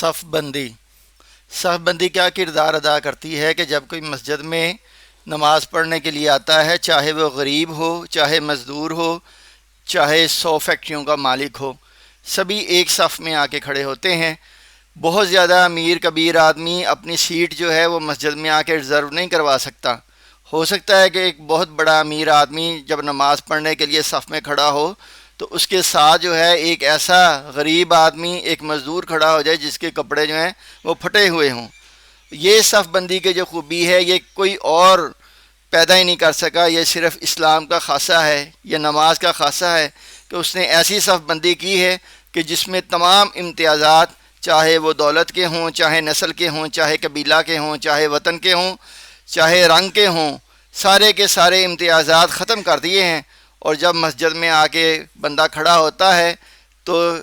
صف بندی کیا کردار ادا کرتی ہے کہ جب کوئی مسجد میں نماز پڑھنے کے لیے آتا ہے، چاہے وہ غریب ہو، چاہے مزدور ہو، چاہے 100 فیکٹریوں کا مالک ہو، سبھی ایک صف میں آ کے کھڑے ہوتے ہیں۔ بہت زیادہ امیر کبیر آدمی اپنی سیٹ جو ہے وہ مسجد میں آ کے ریزرو نہیں کروا سکتا۔ ہو سکتا ہے کہ ایک بہت بڑا امیر آدمی جب نماز پڑھنے کے لیے صف میں کھڑا ہو تو اس کے ساتھ جو ہے ایک ایسا غریب آدمی، ایک مزدور کھڑا ہو جائے جس کے کپڑے جو ہیں وہ پھٹے ہوئے ہوں۔ یہ صف بندی کی جو خوبی ہے یہ کوئی اور پیدا ہی نہیں کر سکا، یہ صرف اسلام کا خاصہ ہے، یہ نماز کا خاصہ ہے کہ اس نے ایسی صف بندی کی ہے کہ جس میں تمام امتیازات، چاہے وہ دولت کے ہوں، چاہے نسل کے ہوں، چاہے قبیلہ کے ہوں، چاہے وطن کے ہوں، چاہے رنگ کے ہوں، سارے کے سارے امتیازات ختم کر دیے ہیں۔ اور جب مسجد میں آ کے بندہ کھڑا ہوتا ہے تو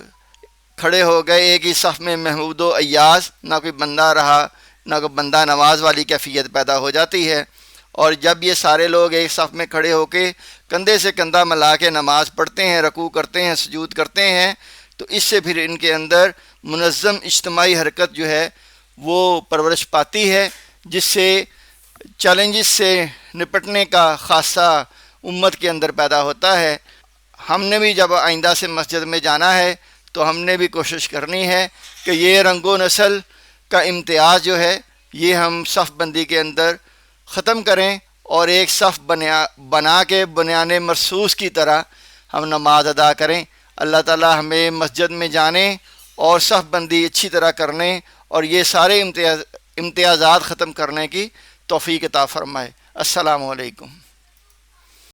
کھڑے ہو گئے ایک ہی صف میں محمود و ایاز، نہ کوئی بندہ رہا، نہ کوئی بندہ نواز والی کیفیت پیدا ہو جاتی ہے۔ اور جب یہ سارے لوگ ایک صف میں کھڑے ہو کے کندھے سے کندھا ملا کے نماز پڑھتے ہیں، رکوع کرتے ہیں، سجود کرتے ہیں، تو اس سے پھر ان کے اندر منظم اجتماعی حرکت جو ہے وہ پرورش پاتی ہے، جس سے چیلنجز سے نپٹنے کا خاصہ امت کے اندر پیدا ہوتا ہے۔ ہم نے بھی جب آئندہ سے مسجد میں جانا ہے تو ہم نے بھی کوشش کرنی ہے کہ یہ رنگ و نسل کا امتیاز جو ہے یہ ہم صف بندی کے اندر ختم کریں اور ایک صف بنا کے بنیان مرصوص کی طرح ہم نماز ادا کریں۔ اللہ تعالی ہمیں مسجد میں جانے اور صف بندی اچھی طرح کرنے اور یہ سارے امتیازات ختم کرنے کی توفیق عطا فرمائے۔ السلام علیکم۔